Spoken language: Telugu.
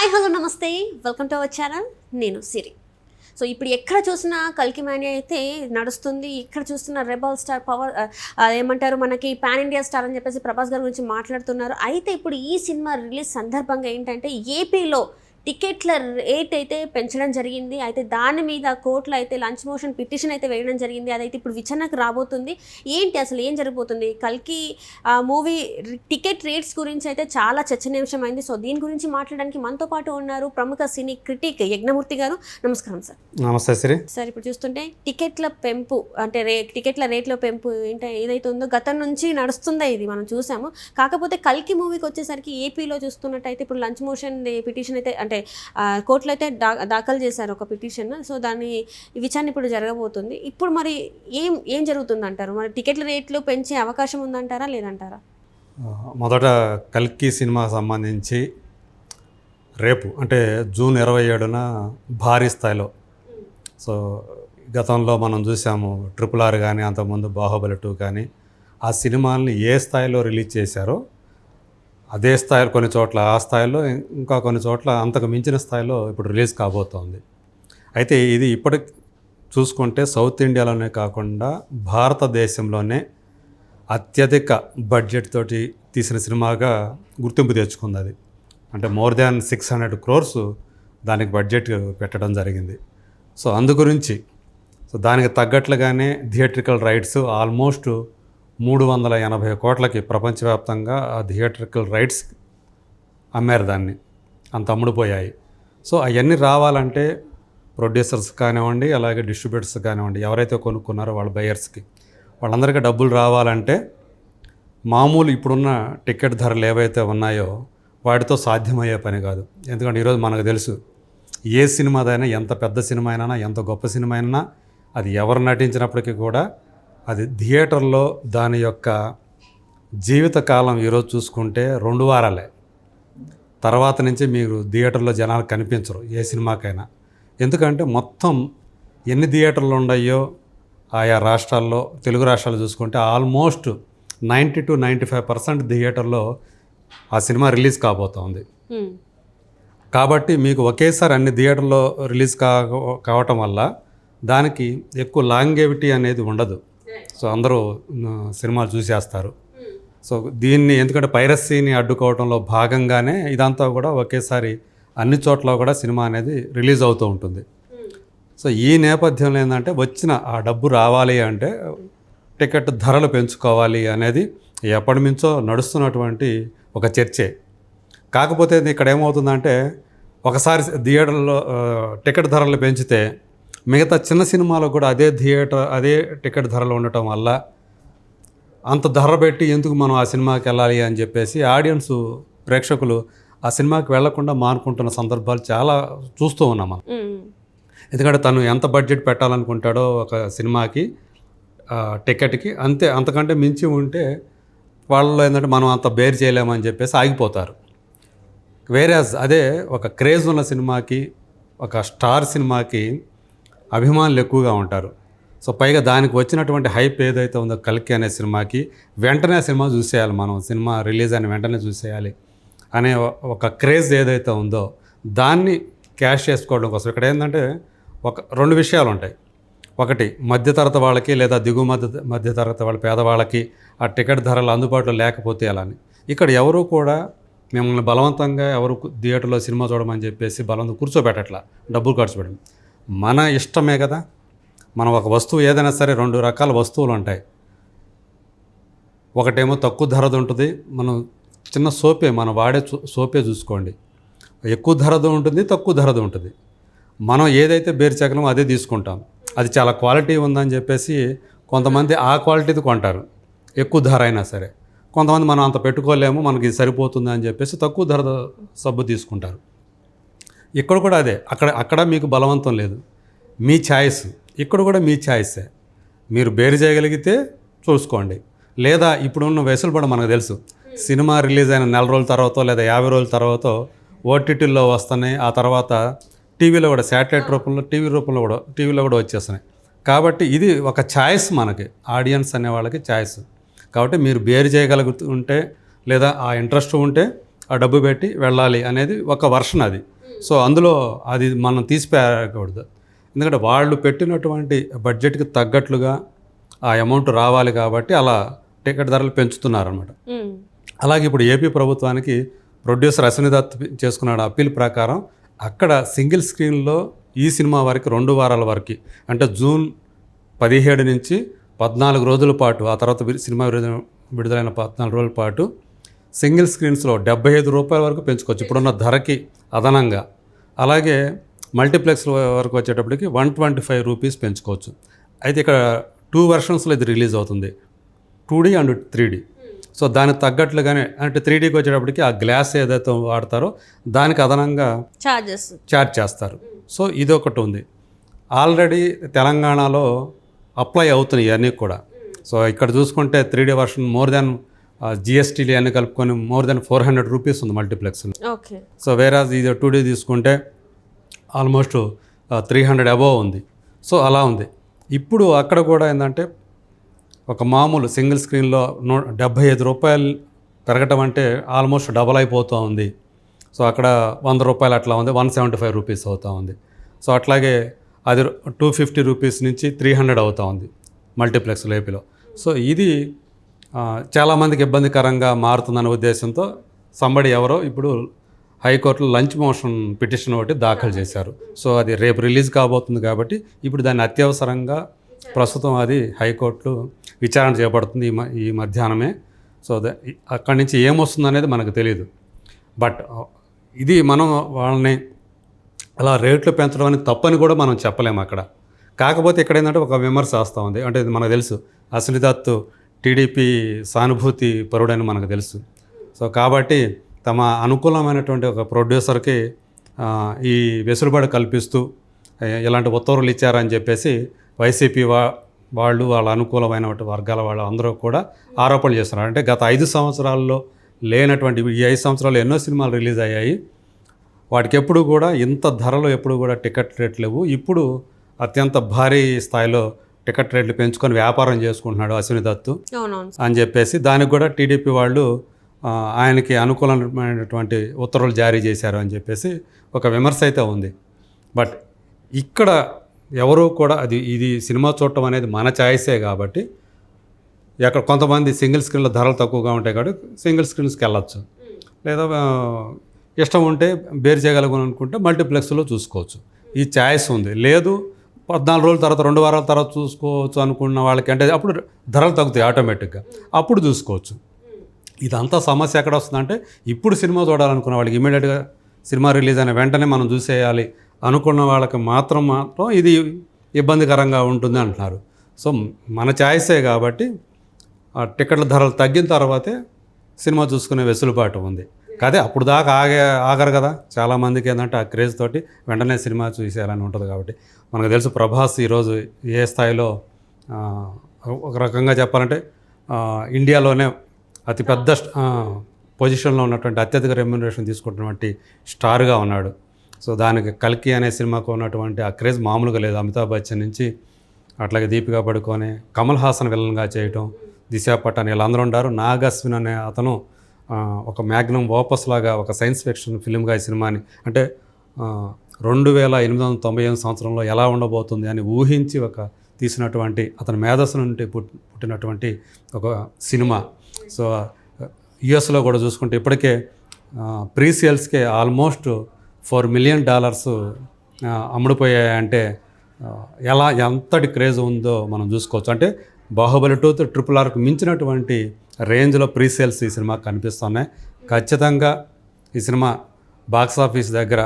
హాయ్ హలో నమస్తే వెల్కమ్ టు అవర్ ఛానల్. నేను సిరి. సో ఇప్పుడు ఎక్కడ చూసినా కల్కి మాన్యా అయితే నడుస్తుంది. ఇక్కడ చూస్తున్న రెబల్ స్టార్ పవర్ ఏమంటారు మనకి పాన్ ఇండియా స్టార్ అని చెప్పేసి ప్రభాస్ గారి గురించి మాట్లాడుతున్నారు. అయితే ఇప్పుడు ఈ సినిమా రిలీజ్ సందర్భంగా ఏంటంటే ఏపీలో టికెట్ల రేట్ అయితే పెంచడం జరిగింది. అయితే దాని మీద కోర్టులో అయితే లంచ్ మోషన్ పిటిషన్ అయితే వేయడం జరిగింది. అదైతే ఇప్పుడు విచారణకు రాబోతుంది. ఏంటి అసలు ఏం జరగబోతుంది? కల్కి మూవీ టికెట్ రేట్స్ గురించి అయితే చాలా చర్చనీయాంశమైంది. సో దీని గురించి మాట్లాడడానికి మనతో పాటు ఉన్నారు ప్రముఖ సినీ క్రిటిక్ యజ్ఞమూర్తి గారు. నమస్కారం సార్. నమస్తే శ్రీ. సార్ ఇప్పుడు చూస్తుంటే టికెట్ల పెంపు అంటే టికెట్ల రేట్ల పెంపు ఏదైతే ఉందో గతం నుంచి నడుస్తుందో ఇది మనం చూసాము. కాకపోతే కల్కి మూవీకి వచ్చేసరికి ఏపీలో చూస్తున్నట్టయితే ఇప్పుడు లంచ్ మోషన్ పిటిషన్ అయితే అంటే కోర్టులో అయితే దాఖలు చేశారు ఒక పిటిషన్. సో దాని విచారణ ఇప్పుడు జరగబోతుంది. ఇప్పుడు మరి ఏం జరుగుతుంది అంటారు? మరి టికెట్ల రేట్లు పెంచే అవకాశం ఉందంటారా లేదంటారా? మొదట కల్కి సినిమాకి సంబంధించి రేపు అంటే జూన్ 27న భారీ స్థాయిలో, సో గతంలో మనం చూసాము RRR కానీ అంతకుముందు బాహుబలి 2 కానీ ఆ సినిమాల్ని ఏ స్థాయిలో రిలీజ్ చేశారో అదే స్థాయిలో కొన్ని చోట్ల ఆ స్థాయిలో ఇంకా కొన్ని చోట్ల అంతకు మించిన స్థాయిలో ఇప్పుడు రిలీజ్ కాబోతోంది. అయితే ఇది ఇప్పటికి చూసుకుంటే సౌత్ ఇండియాలోనే కాకుండా భారతదేశంలోనే అత్యధిక బడ్జెట్ తోటి తీసిన సినిమాగా గుర్తింపు తెచ్చుకుంది. అది అంటే మోర్ దాన్ 600 crores దానికి బడ్జెట్ పెట్టడం జరిగింది. సో అందు గురించి దానికి తగ్గట్లుగానే థియేట్రికల్ రైట్స్ ఆల్మోస్ట్ 380 కోట్లకి ప్రపంచవ్యాప్తంగా ఆ థియేట్రికల్ రైట్స్ అమ్మారు. దాన్ని అంత అమ్ముడుపోయాయి. సో అవన్నీ రావాలంటే ప్రొడ్యూసర్స్ కానివ్వండి, అలాగే డిస్ట్రిబ్యూటర్స్ కానివ్వండి, ఎవరైతే కొనుక్కున్నారో వాళ్ళ బయర్స్కి వాళ్ళందరికీ డబ్బులు రావాలంటే మామూలు ఇప్పుడున్న టికెట్ ధరలు ఏవైతే ఉన్నాయో వాటితో సాధ్యమయ్యే పని కాదు. ఎందుకంటే ఈరోజు మనకు తెలుసు ఏ సినిమాదైనా, ఎంత పెద్ద సినిమా అయినా, ఎంత గొప్ప సినిమా అయినా, అది ఎవరు నటించినప్పటికీ కూడా అది థియేటర్లో దాని యొక్క జీవితకాలం ఈరోజు చూసుకుంటే 2 వారాలే. తర్వాత నుంచి మీరు థియేటర్లో జనాలు కనిపించరు ఏ సినిమాకైనా. ఎందుకంటే మొత్తం ఎన్ని థియేటర్లు ఉన్నాయో ఆయా రాష్ట్రాల్లో, తెలుగు రాష్ట్రాలు చూసుకుంటే ఆల్మోస్ట్ 90 to 95% థియేటర్లో ఆ సినిమా రిలీజ్ కాబోతోంది. కాబట్టి మీకు ఒకేసారి అన్ని థియేటర్లో రిలీజ్ కావటం వల్ల దానికి ఎక్కువ లాంగేవిటీ అనేది ఉండదు. సో అందరూ సినిమాలు చూసేస్తారు. సో దీన్ని ఎందుకంటే పైరసీని అడ్డుకోవడంలో భాగంగానే ఇదంతా కూడా ఒకేసారి అన్ని చోట్ల కూడా సినిమా అనేది రిలీజ్ అవుతూ ఉంటుంది. సో ఈ నేపథ్యంలో ఏంటంటే వచ్చిన ఆ డబ్బు రావాలి అంటే టికెట్ ధరలు పెంచుకోవాలి అనేది ఎప్పటి నుంచో నడుస్తున్నటువంటి ఒక చర్చే. కాకపోతే ఇక్కడ ఏమవుతుందంటే ఒకసారి థియేటర్లో టికెట్ ధరలు పెంచితే మిగతా చిన్న సినిమాలకు కూడా అదే టికెట్ ధరలు ఉండటం వల్ల అంత ధర పెట్టి ఎందుకు మనం ఆ సినిమాకి వెళ్ళాలి అని చెప్పేసి ప్రేక్షకులు ఆ సినిమాకి వెళ్లకుండా మానుకుంటున్న సందర్భాలు చాలా చూస్తూ ఉన్నాం మనం. ఎందుకంటే తను ఎంత బడ్జెట్ పెట్టాలనుకుంటాడో ఒక సినిమాకి టికెట్కి అంతకంటే మించి ఉంటే వాళ్ళలో ఏంటంటే మనం అంత బేర్ చేయలేమని చెప్పేసి ఆగిపోతారు. వేరే అదే ఒక క్రేజ్ ఉన్న సినిమాకి, ఒక స్టార్ సినిమాకి అభిమానులు ఎక్కువగా ఉంటారు. సో పైగా దానికి వచ్చినటువంటి హైప్ ఏదైతే ఉందో కల్కి అనే సినిమాకి వెంటనే సినిమా చూసేయాలి, మనం సినిమా రిలీజ్ అయిన వెంటనే చూసేయాలి అనే ఒక క్రేజ్ ఏదైతే ఉందో దాన్ని క్యాష్ చేసుకోవడం కోసం ఇక్కడ ఏంటంటే 2 విషయాలు ఉంటాయి. ఒకటి మధ్యతరగతి వాళ్ళకి లేదా దిగువ మధ్యతరగతి వాళ్ళ పేదవాళ్ళకి ఆ టికెట్ ధరలు అందుబాటులో లేకపోతే ఎలా అని ఇక్కడ ఎవరు కూడా మిమ్మల్ని బలవంతంగా ఎవరు థియేటర్లో సినిమా చూడమని చెప్పేసి బలవంతం కూర్చోబెట్టట్లా, డబ్బులు ఖర్చు పెట్టడం మన ఇష్టమే కదా. మనం ఒక వస్తువు ఏదైనా సరే 2 రకాల వస్తువులు ఉంటాయి. ఒకటేమో తక్కువ ధరది ఉంటుంది. మనం చిన్న సోపే, మనం వాడే సోపే చూసుకోండి, ఎక్కువ ధరది ఉంటుంది, తక్కువ ధరది ఉంటుంది. మనం ఏదైతే బేర్ చెక్కలమో అదే తీసుకుంటాం. అది చాలా క్వాలిటీ ఉందని చెప్పేసి కొంతమంది ఆ క్వాలిటీది కొంటారు, ఎక్కువ ధర అయినా సరే. కొంతమంది మనం అంత పెట్టుకోలేము, మనకి ఇది సరిపోతుంది అని చెప్పేసి తక్కువ ధర సబ్బు తీసుకుంటారు. ఇక్కడ కూడా అదే, అక్కడ మీకు బలవంతం లేదు, మీ ఛాయిస్. ఇక్కడ కూడా మీ ఛాయిసే. మీరు బేరు చేయగలిగితే చూసుకోండి, లేదా ఇప్పుడున్న వెసులుబాటు మనకు తెలుసు. సినిమా రిలీజ్ అయిన 4 రోజుల తర్వాత లేదా 50 రోజుల తర్వాత ఓటీటీల్లో వస్తున్నాయి. ఆ తర్వాత టీవీలో కూడా శాటిలైట్ రూపంలో టీవీలో కూడా వచ్చేస్తున్నాయి. కాబట్టి ఇది ఒక ఛాయిస్ మనకి, ఆడియన్స్ అనే వాళ్ళకి ఛాయిస్. కాబట్టి మీరు బేరు చేయగలుగుతుంటే లేదా ఆ ఇంట్రెస్ట్ ఉంటే ఆ డబ్బు పెట్టి వెళ్ళాలి అనేది ఒక వర్షన్ అది. సో అందులో అది మనం తీసిపోయకూడదు. ఎందుకంటే వాళ్ళు పెట్టినటువంటి బడ్జెట్కి తగ్గట్లుగా ఆ అమౌంట్ రావాలి కాబట్టి అలా టికెట్ ధరలు పెంచుతున్నారన్నమాట. అలాగే ఇప్పుడు ఏపీ ప్రభుత్వానికి ప్రొడ్యూసర్ అశ్విని దత్ చేసుకున్న అప్పీల్ ప్రకారం అక్కడ సింగిల్ స్క్రీన్లో ఈ సినిమా వరకు 2 వారాల వరకు, అంటే జూన్ 17 నుంచి 14 రోజుల పాటు, ఆ తర్వాత సినిమా విడుదలైన 14 రోజుల పాటు సింగిల్ స్క్రీన్స్లో 75 రూపాయల వరకు పెంచుకోవచ్చు ఇప్పుడున్న ధరకి అదనంగా. అలాగే మల్టీప్లెక్స్ వరకు వచ్చేటప్పటికి 125 రూపీస్ పెంచుకోవచ్చు. అయితే ఇక్కడ 2 వెర్షన్స్లో ఇది రిలీజ్ అవుతుంది, 2D అండ్ 3D. సో దానికి తగ్గట్లుగానే, అంటే 3Dకి వచ్చేటప్పటికి ఆ గ్లాస్ ఏదైతే వాడతారో దానికి అదనంగా ఛార్జ్ చేస్తారు. సో ఇది ఒకటి ఉంది. ఆల్రెడీ తెలంగాణలో అప్లై అవుతున్నాయి ఇవన్నీ కూడా. సో ఇక్కడ చూసుకుంటే 3D వర్షన్ మోర్ దెన్ జిఎస్టీలు అన్నీ కలుపుకొని మోర్ దెన్ 400 రూపీస్ ఉంది మల్టీప్లెక్స్లో. సో వేరాజ్ ఇది 2D తీసుకుంటే ఆల్మోస్ట్ 300 అబోవ్ ఉంది. సో అలా ఉంది. ఇప్పుడు అక్కడ కూడా ఏంటంటే ఒక మామూలు సింగిల్ స్క్రీన్లో 75 రూపాయలు పెరగటం అంటే ఆల్మోస్ట్ డబల్ అయిపోతూ ఉంది. సో అక్కడ 100 రూపాయలు అట్లా ఉంది, 175 రూపీస్ అవుతూ ఉంది. సో అట్లాగే అది 250 రూపీస్ నుంచి 300 అవుతూ ఉంది మల్టీప్లెక్స్ ఏపీలో. సో ఇది చాలామందికి ఇబ్బందికరంగా మారుతుందనే ఉద్దేశంతో సంబడి ఎవరో ఇప్పుడు హైకోర్టులో లంచ్ మోషన్ పిటిషన్ ఒకటి దాఖలు చేశారు. సో అది రేపు రిలీజ్ కాబోతుంది కాబట్టి ఇప్పుడు దాన్ని అత్యవసరంగా ప్రస్తుతం అది హైకోర్టులో విచారణ చేపడుతుంది ఈ మధ్యాహ్నమే. సో అక్కడి నుంచి ఏమొస్తుంది అనేది మనకు తెలియదు. బట్ ఇది మనం వాళ్ళని అలా రేట్లు పెంచడం అనేది తప్పని కూడా మనం చెప్పలేము అక్కడ. కాకపోతే ఇక్కడ ఏంటంటే ఒక విమర్శ వస్తూ ఉంది. అంటే మనకు తెలుసు అశ్విని దత్ టీడీపీ సానుభూతి పరుడని మనకు తెలుసు. సో కాబట్టి తమ అనుకూలమైనటువంటి ఒక ప్రొడ్యూసర్కి ఈ వెసులుబాటు కల్పిస్తూ ఇలాంటి ఉత్తర్వులు ఇచ్చారని చెప్పేసి వైసీపీ వాళ్ళు వాళ్ళ అనుకూలమైన వర్గాల వాళ్ళు అందరూ కూడా ఆరోపణలు చేస్తున్నారు. అంటే గత 5 సంవత్సరాల్లో లేనటువంటి, ఈ 5 సంవత్సరాలు ఎన్నో సినిమాలు రిలీజ్ అయ్యాయి, వాటికి ఎప్పుడు కూడా ఇంత ధరలు ఎప్పుడు కూడా టికెట్ రేట్లు లేవు. ఇప్పుడు అత్యంత భారీ స్థాయిలో టికెట్ రేట్లు పెంచుకొని వ్యాపారం చేసుకుంటున్నాడు అశ్విని దత్ అని చెప్పేసి దానికి కూడా టీడీపీ వాళ్ళు ఆయనకి అనుకూలమైనటువంటి ఉత్తర్వులు జారీ చేశారు అని చెప్పేసి ఒక విమర్శ అయితే ఉంది. బట్ ఇక్కడ ఎవరు కూడా ఇది సినిమా చూడటం అనేది మన ఛాయిసే కాబట్టి ఎక్కడ కొంతమంది సింగిల్ స్క్రీన్లో ధరలు తక్కువగా ఉంటాయి కాబట్టి సింగిల్ స్క్రీన్స్కి వెళ్ళచ్చు, లేదా ఇష్టం ఉంటే బేర్ చేయగలను అనుకుంటే మల్టీప్లెక్స్లో చూసుకోవచ్చు. ఈ ఛాయిస్ ఉంది. లేదు 14 రోజుల తర్వాత 2 వారాల తర్వాత చూసుకోవచ్చు అనుకున్న వాళ్ళకి అంటే అప్పుడు ధరలు తగ్గుతాయి ఆటోమేటిక్గా, అప్పుడు చూసుకోవచ్చు. ఇదంతా సమస్య ఎక్కడ వస్తుందంటే ఇప్పుడు సినిమా చూడాలనుకున్న వాళ్ళకి ఇమీడియట్గా సినిమా రిలీజ్ అయిన వెంటనే మనం చూసేయాలి అనుకున్న వాళ్ళకి మాత్రం ఇది ఇబ్బందికరంగా ఉంటుంది అంటున్నారు. సో మన ఛాయిసే కాబట్టి ఆ టికెట్ల ధరలు తగ్గిన తర్వాతే సినిమా చూసుకునే వెసులుబాటు ఉంది. అదే అప్పుడు దాకా ఆగరు కదా చాలామందికి. ఏంటంటే ఆ క్రేజ్ తోటి వెంటనే సినిమా చూసేయాలని ఉంటుంది కాబట్టి. మనకు తెలుసు ప్రభాస్ ఈరోజు ఏ స్థాయిలో, ఒక రకంగా చెప్పాలంటే ఇండియాలోనే అతిపెద్ద పొజిషన్లో ఉన్నటువంటి అత్యధిక రెమ్యునరేషన్ తీసుకుంటున్నటువంటి స్టార్గా ఉన్నాడు. సో దానికి కల్కి అనే సినిమాకు ఉన్నటువంటి ఆ క్రేజ్ మామూలుగా లేదు. అమితాబ్ బచ్చన్ నుంచి అట్లాగే దీపికా పడుకోనే, కమల్ హాసన్ విలన్గా చేయటం, దిశా పటాన్ వీళ్ళందరూ ఉన్నారు. నాగ్ అశ్విన్ అనే అతను ఒక మ్యాగ్నమ్ ఓపస్ లాగా ఒక సైన్స్ ఫిక్షన్ ఫిల్మ్గా ఈ సినిమాని, అంటే 2898 సంవత్సరంలో ఎలా ఉండబోతుంది అని ఊహించి తీసినటువంటి అతని మేధస్సు నుండి పుట్టినటువంటి ఒక సినిమా. సో యుఎస్లో కూడా చూసుకుంటే ఇప్పటికే ప్రీసేల్స్కే ఆల్మోస్ట్ $4 million అమ్ముడుపోయాయంటే ఎంతటి క్రేజ్ ఉందో మనం చూసుకోవచ్చు. అంటే బాహుబలి 2 RRRకి మించినటువంటి రేంజ్లో ప్రీసేల్స్ ఈ సినిమాకి కనిపిస్తున్నాయి. ఖచ్చితంగా ఈ సినిమా బాక్సాఫీస్ దగ్గర